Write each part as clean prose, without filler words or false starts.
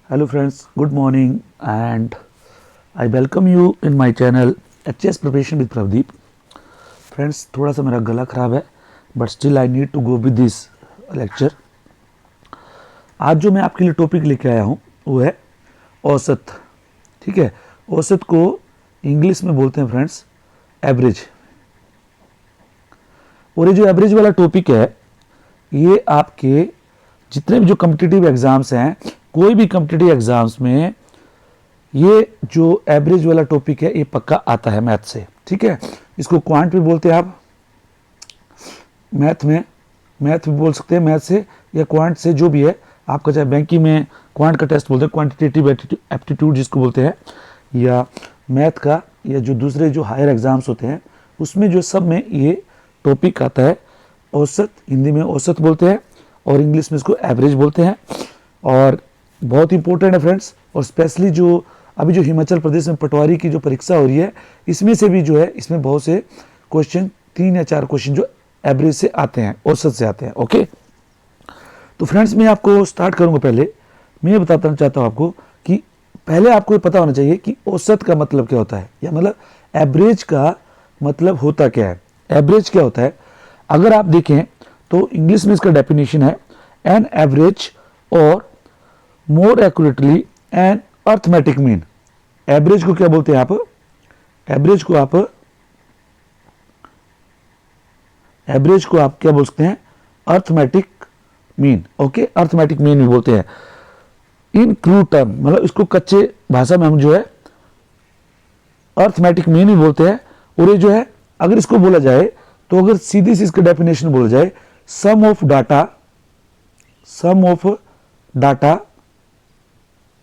Hello friends, good morning and I welcome you in my channel HS Preparation with Pravdeep. Friends, थोड़ा सा मेरा गला ख़राब है but still I need to go with this lecture. आज जो मैं आपके लिए टॉपिक लेके आया हूँ वो है औसत. ठीक है, औसत को इंग्लिश में बोलते हैं फ्रेंड्स एवरेज. और ये जो एवरेज वाला टॉपिक है ये आपके जितने भी जो कॉम्पिटिटिव एग्ज़ाम्स हैं, कोई भी कॉम्पिटिटिव एग्ज़ाम्स में ये जो एवरेज वाला टॉपिक है ये पक्का आता है मैथ से. ठीक है, इसको क्वांट भी बोलते हैं आप, मैथ भी बोल सकते हैं मैथ से या क्वांट से, जो भी है आपका. चाहे बैंकिंग में क्वांट का टेस्ट बोलते हैं, क्वांटिटेटिव एप्टीट्यूड जिसको बोलते हैं, या मैथ का, या जो दूसरे जो हायर एग्ज़ाम्स होते हैं उसमें जो सब में ये टॉपिक आता है औसत. हिंदी में औसत बोलते हैं और इंग्लिश में इसको एवरेज बोलते हैं. और बहुत इंपॉर्टेंट है फ्रेंड्स. और स्पेशली जो अभी जो हिमाचल प्रदेश में पटवारी की जो परीक्षा हो रही है इसमें से भी जो है इसमें बहुत से क्वेश्चन, 3 या 4 क्वेश्चन जो एवरेज से आते हैं, औसत से आते हैं. ओके, तो फ्रेंड्स मैं आपको स्टार्ट करूंगा. पहले मैं ये बताना चाहता हूँ आपको कि पहले आपको ये पता होना चाहिए कि औसत का मतलब क्या होता है, या मतलब एवरेज का मतलब होता क्या है. एवरेज क्या होता है, अगर आप देखें तो इंग्लिश में इसका डेफिनेशन है एन एवरेज और more accurately an arithmetic mean. Average को क्या बोलते हैं आप, एवरेज को आप क्या बोल सकते हैं, arithmetic mean. Okay, arithmetic mean भी बोलते हैं. इन क्रू टर्म मतलब इसको कच्चे भाषा में हम जो है अर्थमेटिक मीन भी बोलते हैं. और ये जो है अगर इसको बोला जाए तो अगर सीधी सी इसका डेफिनेशन बोला जाए, sum of data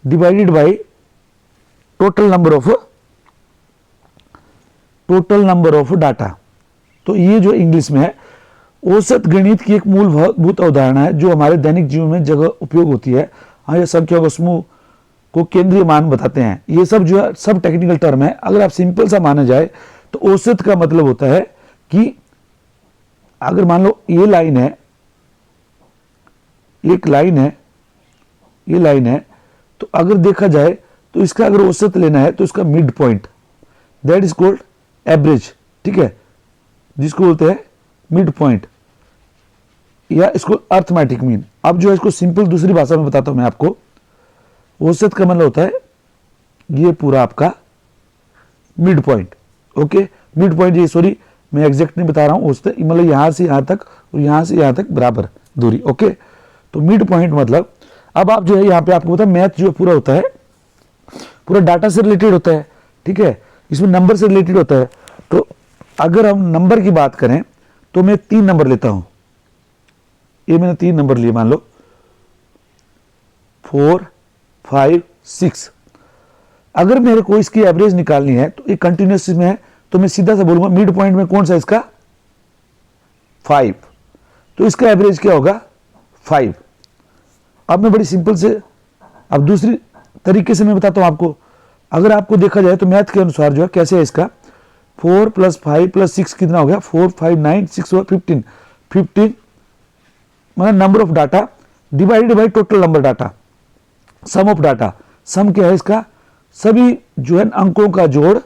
divided by total number of data. तो ये जो इंग्लिश में है औसत गणित की एक मूलभूत अवधारणा है जो हमारे दैनिक जीवन में जगह उपयोग होती है. हाँ, ये संख्या का समूह को केंद्रीय मान बताते हैं. ये सब जो है सब टेक्निकल टर्म है. अगर आप सिंपल सा माना जाए तो औसत का मतलब होता है कि अगर मान लो ये लाइन है, एक लाइन है, ये लाइन है, तो अगर देखा जाए तो इसका अगर औसत लेना है तो इसका mid point, that is called average. ठीक है, जिसको बोलते हैं मिड पॉइंट या इसको अर्थमेटिक मीन. अब जो है इसको सिंपल दूसरी भाषा में बताता हूं मैं आपको. औसत का मतलब होता है ये पूरा आपका mid point. Okay, mid point, ये सॉरी मैं एग्जैक्ट नहीं बता रहा हूं, औसत मतलब यहां से यहां तक और यहां से यहां तक बराबर दूरी. ओके, तो मिड पॉइंट मतलब अब आप जो है यहाँ पे आपको पता है मैथ जो पूरा होता है पूरा डाटा से रिलेटेड होता है. ठीक है, इसमें नंबर से रिलेटेड होता है. तो अगर हम नंबर की बात करें तो मैं 3 नंबर लेता हूं. ये मैंने 3 नंबर लिए, मान लो 4, 5, 6. अगर मेरे को इसकी एवरेज निकालनी है तो ये कंटिन्यूस में है तो मैं सीधा सा बोलूंगा मिड पॉइंट में कौन सा इसका 5, तो इसका एवरेज क्या होगा 5. अब मैं बड़ी सिंपल से अब दूसरी तरीके से मैं बताता हूं आपको. अगर आपको देखा जाए तो मैथ के अनुसार जो है कैसे है इसका 4 + 5 + 6 कितना हो गया 4, 5, 9, 6 और 15 मतलब number of data divided by total number data, sum of data. Sum क्या है इसका, सभी जो है अंकों का जोड़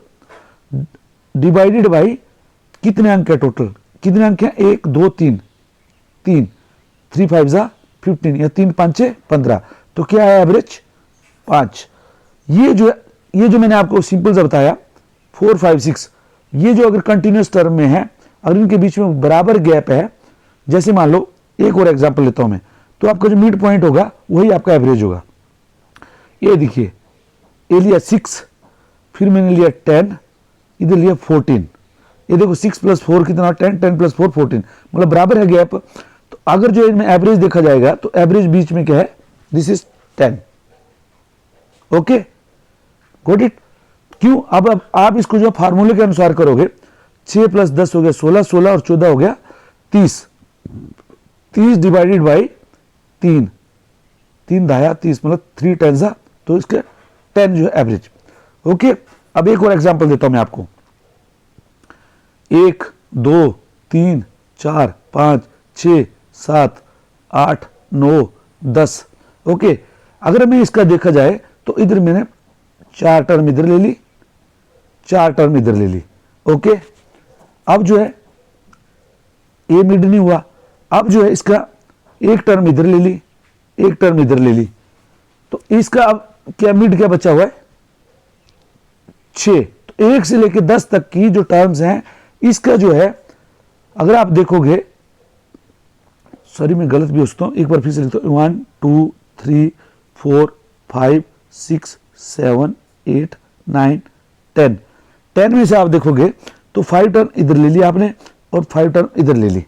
डिवाइडेड बाय कितने अंक है टोटल, कितने अंक हैं 1, 2, 3, 3 5 = 15 या 3, 5, 15. तो क्या है एवरेज 5. ये जो मैंने आपको सिंपल सा बताया 4, 5, 6, ये जो अगर कंटिन्यूस टर्म में है और इनके बीच में बराबर गैप है, जैसे मान लो एक और एग्जांपल लेता हूं मैं, तो आपका जो मिड पॉइंट होगा वही आपका एवरेज होगा. ये देखिए, ये लिया 6, फिर मैंने लिया 10, इधर लिया 14. ये देखो 6 + 4 कितना 10, 10 + 4 14, मतलब बराबर है गैप. तो अगर जो इनमें एवरेज देखा जाएगा तो एवरेज बीच में क्या है, this is 10. Okay, got it. क्यों, अब आप इसको जो फार्मूले के अनुसार करोगे 6 + 10 हो गया 16, 16 और 14 हो गया 30, 30 डिवाइडेड बाई 3, 3 दाया 30 मतलब 3 10 सा, तो इसके 10 जो है एवरेज. ओके, अब एक और एग्जांपल देता हूं मैं आपको. 1, 2, 3, 4, 5, 6, 7, 8, 9, 10. ओके, अगर मैं इसका देखा जाए तो इधर मैंने 4 टर्म इधर ले ली, 4 टर्म इधर ले ली। ओके, अब जो है ए मिड नहीं हुआ, अब जो है इसका 1 टर्म इधर ले ली, 1 टर्म इधर ले ली, तो इसका अब क्या मिड क्या बचा हुआ है 6। तो 1 से लेकर 10 तक की जो टर्म्स हैं इसका जो है अगर आप देखोगे, सॉरी मैं गलत भी हो सकता हूं, एक बार फिर से लिखता हूं, 1 2 3 4 5 6 7 8 9 10, 10 में से आप देखोगे तो 5 टर्म इधर ले लिया आपने और 5 टर्म इधर ले ली।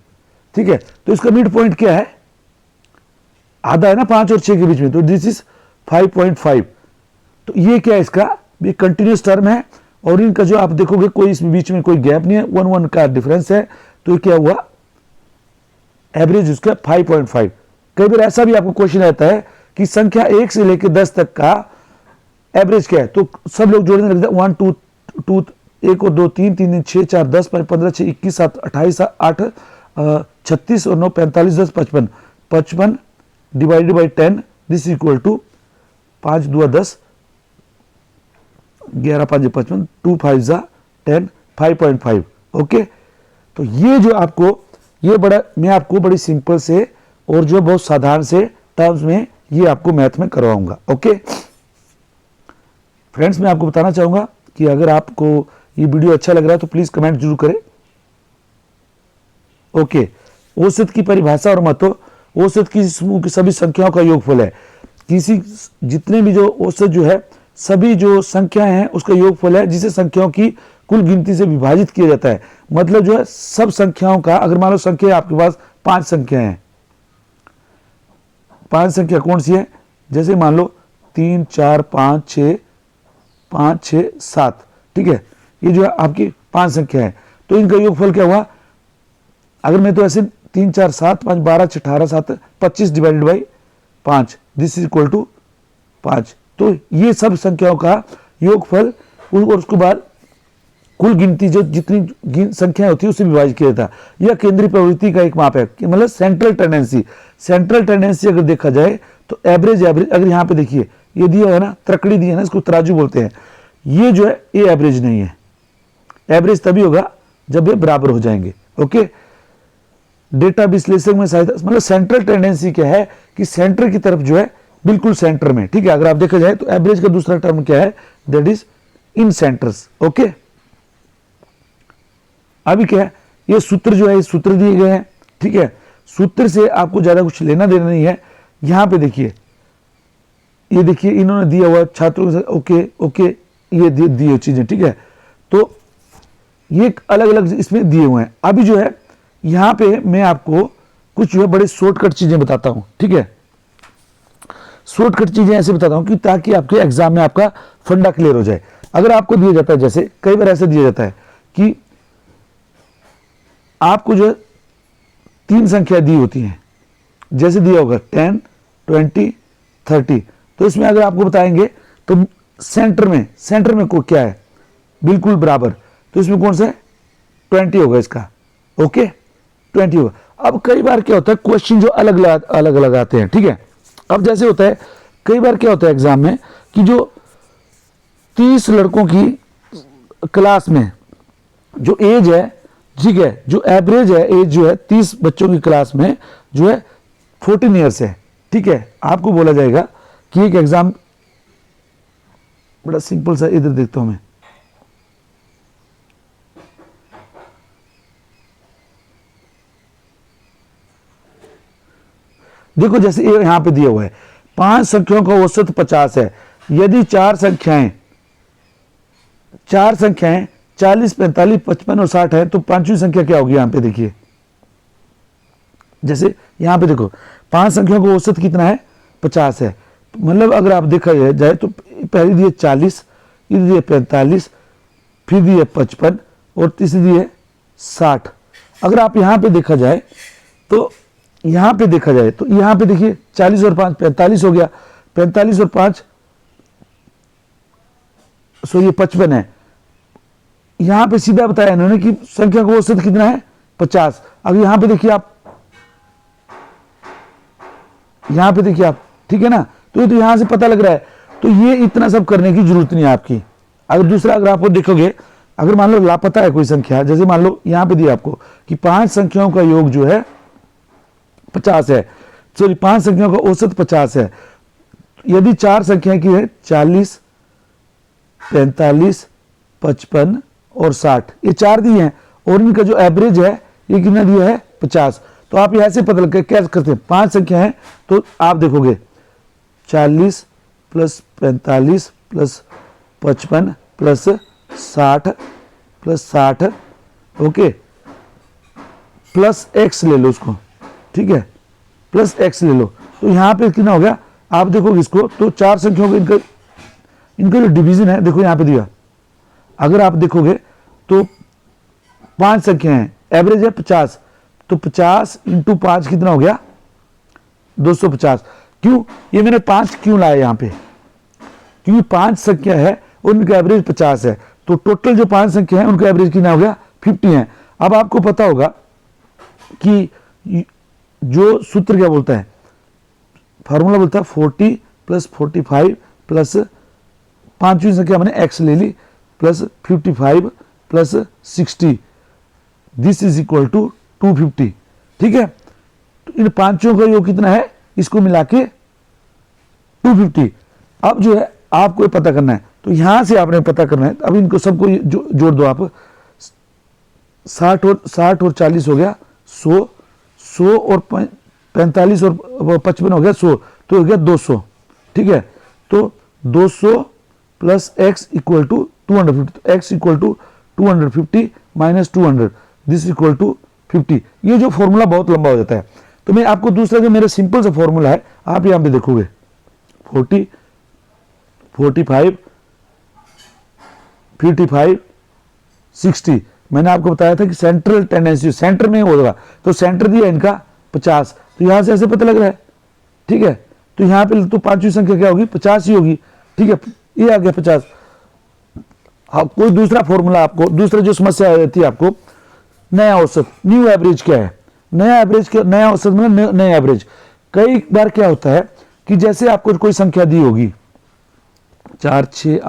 ठीक है, तो इसका मिड पॉइंट क्या है, आधा है ना 5 और 6 के बीच में, तो दिस इज 5.5। तो ये क्या है, इसका ये कंटिन्यूस टर्म है और इनका जो आप देखोगे कोई इसमें बीच में कोई गैप नहीं है, 1 का डिफरेंस है, तो ये क्या हुआ एवरेज उसका 5.5। कई बार ऐसा भी आपको क्वेश्चन आता है कि संख्या 1 से लेकर 10 तक का एवरेज क्या है, तो सब लोग जोड़ने लगते हैं 1 2 2 1 और 2 3 3 6 4 10 15 6 21 7 28 8 36 और 9 45 10 55 55 divided by 10 this equal to 5 2 10 11 5 55 2 5 10 5.5। Okay, तो ये जो आपको ये बड़ा मैं आपको बड़ी सिंपल से और जो बहुत साधारण से टर्म्स में ये आपको मैथ में करवाऊंगा। ओके फ्रेंड्स, मैं आपको बताना चाहूंगा कि अगर आपको ये वीडियो अच्छा लग रहा है तो प्लीज कमेंट जरूर करें। ओके, औसत की परिभाषा और महत्व, औसत की समूह की सभी संख्याओं का योगफल है। किसी जितने भी जो औसत जो है सभी जो संख्याएं हैं उसका योगफल है, जिसे संख्याओं की कुल गिनती से विभाजित किया जाता है। मतलब जो है सब संख्याओं का, अगर मान लो संख्या आपके पास 5 संख्याएं हैं, 5 संख्या कौन सी है, जैसे मान लो 3 4 5 6 7, ठीक है, ये जो है आपकी 5 संख्या है, तो इनका योगफल क्या हुआ, अगर मैं तो ऐसे 3 4 7 5 12 18 7 25 divided by 5 this is equal to 5। तो ये सब संख्याओं का योगफल और उसके बाद कुल गिनती जो जितनी संख्याएं होती है उससे विभाजित किया जाता है। यह केंद्रीय प्रवृत्ति का एक माप है कि मतलब सेंट्रल टेंडेंसी। सेंट्रल टेंडेंसी अगर देखा जाए तो एवरेज अगर यहाँ पे देखिए ये दिया है ना, त्रकड़ी दी है ना, इसको तराजू बोलते हैं, ये जो है ये एवरेज नहीं है। एवरेज तभी होगा जब ये बराबर हो जाएंगे। ओके, डेटा विश्लेषक में सहायता, मतलब सेंट्रल टेंडेंसी क्या है कि सेंटर की तरफ जो है बिल्कुल सेंटर में। ठीक है, अगर आप देखा जाए तो एवरेज का दूसरा टर्म क्या है, that is in centres. Okay, अभी क्या है, ये सूत्र जो है ये सूत्र दिए गए हैं। ठीक है, सूत्र से आपको ज्यादा कुछ लेना देना नहीं है। यहां पे देखिए, ये देखिए इन्होंने दिया हुआ छात्रों के साथ, ओके ओके ये दिए चीजें। ठीक है, तो ये अलग अलग इसमें दिए हुए हैं। अभी जो है यहां पे मैं आपको कुछ जो है बड़े शॉर्टकट चीजें बताता हूं। ठीक है, शॉर्टकट चीजें ऐसे बताता हूं कि ताकि आपके एग्जाम में आपका फंडा क्लियर हो जाए। अगर आपको दिया जाता है, जैसे कई बार ऐसे दिया जाता है कि आपको जो 3 संख्या दी होती हैं, जैसे दिया होगा 10 20 30, तो इसमें अगर आपको बताएंगे तो सेंटर में को क्या है बिल्कुल बराबर, तो इसमें कौन सा है 20 होगा इसका। ओके, 20 होगा। अब कई बार क्या होता है क्वेश्चन जो अलग अलग आते हैं। ठीक है, अब जैसे होता है कई बार क्या होता है एग्जाम में कि जो 30 लड़कों की क्लास में जो एज है, ठीक है, जो एवरेज है एज जो है 30 बच्चों की क्लास में जो है 14 ईयर्स है। ठीक है, आपको बोला जाएगा कि एक एग्जाम बड़ा सिंपल सा, इधर देखता हूं मैं, देखो जैसे यहां पे दिया हुआ है 5 संख्याओं का औसत 50 है। यदि 4 संख्याएं 40 45 55 और 60 है तो पांचवी संख्या क्या होगी, यहां पे देखिए, जैसे यहां पे देखो 5 संख्याओं का औसत कितना है 50 है। मतलब अगर आप देखा जाए तो पहली दी है 40, इधर दी है 45, फिर दी है 55 और तीसरी दी है 60। अगर आप यहां पे देखा जाए तो यहां पे देखा जाए तो यहां पे देखिए 40 और 5 45 हो गया, 45 और 5 ये 55 है। यहां पे सीधा बताया इन्होंने कि संख्या का औसत कितना है 50। अब यहां पे देखिए आप, यहां पे देखिए आप, ठीक है ना, तो यहां से पता लग रहा है। तो ये इतना सब करने की जरूरत नहीं है आपकी। अगर दूसरा अगर आपको देखोगे, अगर मान लो लापता है कोई संख्या, जैसे मान लो यहां पे दिया आपको कि 5 संख्याओं का योग जो है 50 है, सॉरी 5 संख्याओं का औसत 50 है। यदि 4 संख्या की है 40, 45, 55 और 60, ये 4 दिए हैं और इनका जो एवरेज है ये कितना दिया है 50। तो आप यहां से पता लग क्या करते हैं, 5 संख्या है तो आप देखोगे 40 plus 45 plus 55 plus 60 okay, plus x ले लो उसको, ठीक है, प्लस x ले लो। तो यहां पे कितना हो गया आप देखोगे इसको, तो 4 संख्याओं का इनका जो डिवीजन है देखो यहां पे दिया। अगर आप देखोगे तो 5 संख्या है, एवरेज है 50, तो 50 इंटू 5 कितना हो गया 250। क्यों ये मैंने 5 क्यों लाया यहां पे, क्योंकि 5 संख्या है उनका एवरेज 50 है, तो टोटल जो 5 संख्या है उनका एवरेज कितना हो गया 50 है। अब आपको पता होगा कि जो सूत्र क्या बोलता है, फार्मूला बोलता है 40 प्लस 45 प्लस 5वीं संख्या मैंने x ले ली plus 55 plus 60, this is equal to 250, ठीक है। तो इन पांचों का योग कितना है, इसको मिला के 250। अब जो है आपको पता करना है, तो यहां से आपने पता करना है। अब इनको सबको जोड़ दो आप, 60 और 40 हो गया 100 और 45 और 55 हो गया 100, तो हो गया 200, ठीक है। तो 200 plus x equal to 250, x equal to 250 minus 200, this equal to 50। ये जो फॉर्मूला बहुत लंबा हो जाता है, तो मैं आपको दूसरा जो मेरा सिंपल सा फॉर्मूला है आप यहां पे देखोगे 40, 45, 55, 60। मैंने आपको बताया था कि सेंट्रल टेंडेंसी सेंटर में होगा, तो सेंटर दिया इनका 50, तो यहां से ऐसे पता लग रहा है, ठीक है। तो यहां पे तो 5वीं संख्या क्या होगी 50 ही होगी, ठीक है, ये आ गया 50। हाँ, कोई दूसरा फॉर्मूला आपको, दूसरा जो समस्या आ जाती है आपको, नया औसत, न्यू एवरेज क्या है, नया एवरेज क्या, नया औसत मतलब नया एवरेज। कई बार क्या होता है कि जैसे आपको कोई संख्या दी होगी 4, 6,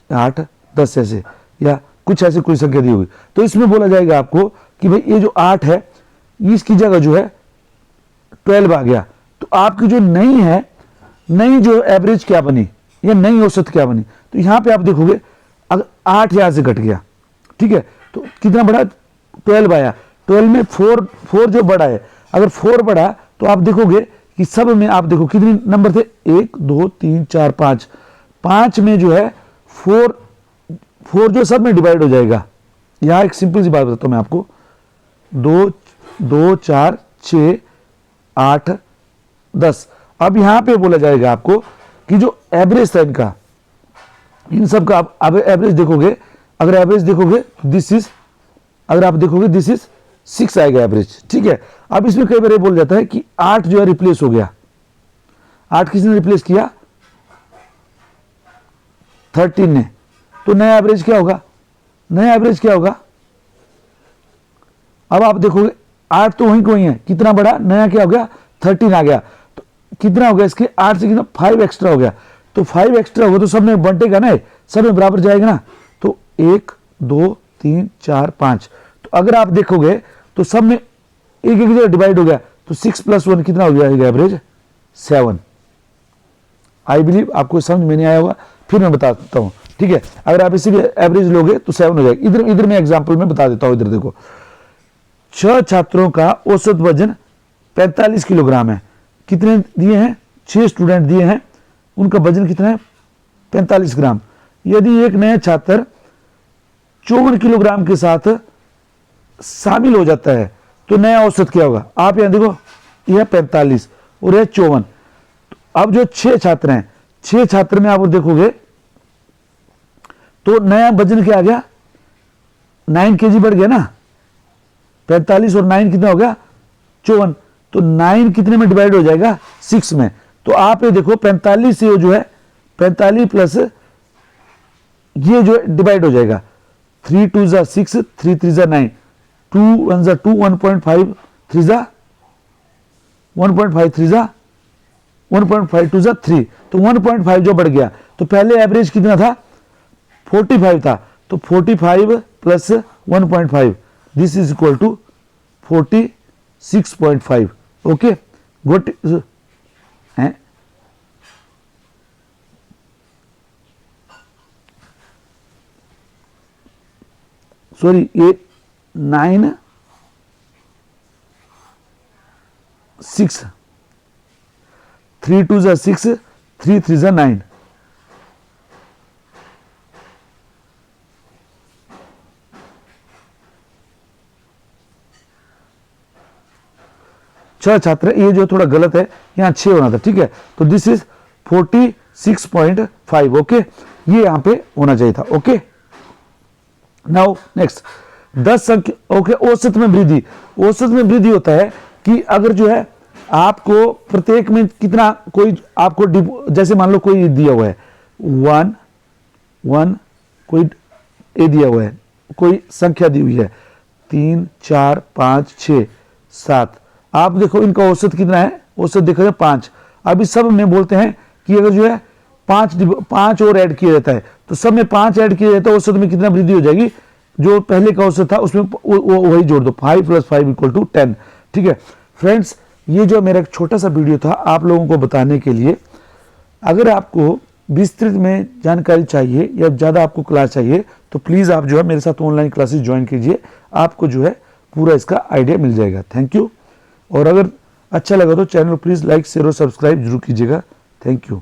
8, 10 ऐसे, या कुछ ऐसे कोई संख्या दी होगी, तो इसमें बोला जाएगा आपको कि भाई ये जो 8 है इसकी जगह जो है 12 आ गया, तो आपकी जो नई है, नई जो एवरेज क्या बनी या नई औसत क्या बनी। तो यहां पे आप देखोगे अगर 8 यहां से घट गया, ठीक है, तो कितना बढ़ा 12 आया, 12 में 4 जो बढ़ा है, अगर 4 बढ़ा तो आप देखोगे कि सब में आप देखो कितने नंबर थे 1 2 3 4 5, 5 में जो है 4 जो सब में डिवाइड हो जाएगा। यहां एक सिंपल सी बात बताता हूं मैं आपको, 2 4 6 8 10। अब यहां पे बोला जाएगा आपको कि जो एवरेज था इनका, इन सब का आप एवरेज देखोगे, अगर एवरेज देखोगे दिस इज, अगर आप देखोगे दिस इज 6 आएगा एवरेज, ठीक है। अब इसमें कई बार ये बोल जाता है कि 8 जो है रिप्लेस हो गया, 8 किसने रिप्लेस किया 13 ने, तो नया एवरेज क्या होगा, नया एवरेज क्या होगा। अब आप देखोगे 8 तो वहीं को वहीं है, कितना बड़ा नया क्या हो गया 13 आ गया, तो कितना हो गया इसके 8 से कितना 5 एक्स्ट्रा हो गया, तो 5 एक्स्ट्रा होगा तो सब में बंटेगा ना, सब में बराबर जाएगा ना, तो 1 2 3 4 5, तो अगर आप देखोगे तो सब में एक एक जगह डिवाइड हो गया, तो 6 + 1 कितना हो गया एवरेज 7। आई बिलीव आपको समझ में नहीं आया होगा, फिर मैं बताता हूं, ठीक है। अगर आप इसी एवरेज लोगे तो 7 हो जाएगा। इधर मैं एग्जांपल में बता देता हूं, इधर देखो 6 छात्रों का औसत वजन 45 किलोग्राम है, कितने दिए हैं 6 स्टूडेंट दिए हैं, उनका वजन कितना है 45 ग्राम। यदि एक नया छात्र 54 किलोग्राम के साथ शामिल हो जाता है तो नया औसत क्या होगा। आप यहां देखो यह 45 और यह 54, अब जो 6 छात्र हैं, 6 छात्र में आप देखोगे तो नया वजन क्या आ गया 9 kg बढ़ गया ना, 45 और 9 कितना हो गया 54, तो 9 कितने में डिवाइड हो जाएगा 6 में। तो आप ये देखो 45 से जो है 45 प्लस ये जो डिवाइड हो जाएगा, 3 2 = 6, 3 3 = 9, 2 1 = 2, 1.5 3 = 1.5 3 = 1.5 टू 3, तो 1.5 जो बढ़ गया, तो पहले एवरेज कितना था 45 था, तो 45 plus 1.5 this is equal to 46.5। Okay good है, सॉरी ये 9 6 3 2 6 3 3 9, अच्छा छात्र ये जो थोड़ा गलत है, यहाँ 6 होना था, ठीक है, तो दिस इज 46.5। ओके ये यहाँ पे होना चाहिए था। ओके नाउ नेक्स्ट 10 संख्या। ओके औसत में वृद्धि, औसत में वृद्धि होता है कि अगर जो है आपको प्रत्येक में कितना, कोई आपको जैसे मान लो कोई दिया हुआ है 1 1, कोई ए दिया हुआ है, कोई संख्या दी हुई है 3 4 5 6 7, आप देखो इनका औसत कितना है, औसत देखो 5। अभी सब में बोलते हैं कि अगर जो है 5 और ऐड किया जाता है, तो सब में 5 ऐड किया जाता है, औसत में कितना वृद्धि हो जाएगी, जो पहले का औसत था उसमें वही जोड़ दो, 5 + 5 = 10। ठीक है फ्रेंड्स, ये जो मेरा एक छोटा सा वीडियो था आप लोगों को बताने के लिए। अगर आपको विस्तृत में जानकारी चाहिए या ज़्यादा आपको क्लास चाहिए, तो प्लीज़ आप जो है मेरे साथ ऑनलाइन क्लासेस ज्वाइन कीजिए, आपको जो है पूरा इसका आइडिया मिल जाएगा। Thank you. और अगर अच्छा लगा तो चैनल प्लीज़ लाइक शेयर और सब्सक्राइब जरूर कीजिएगा। Thank you.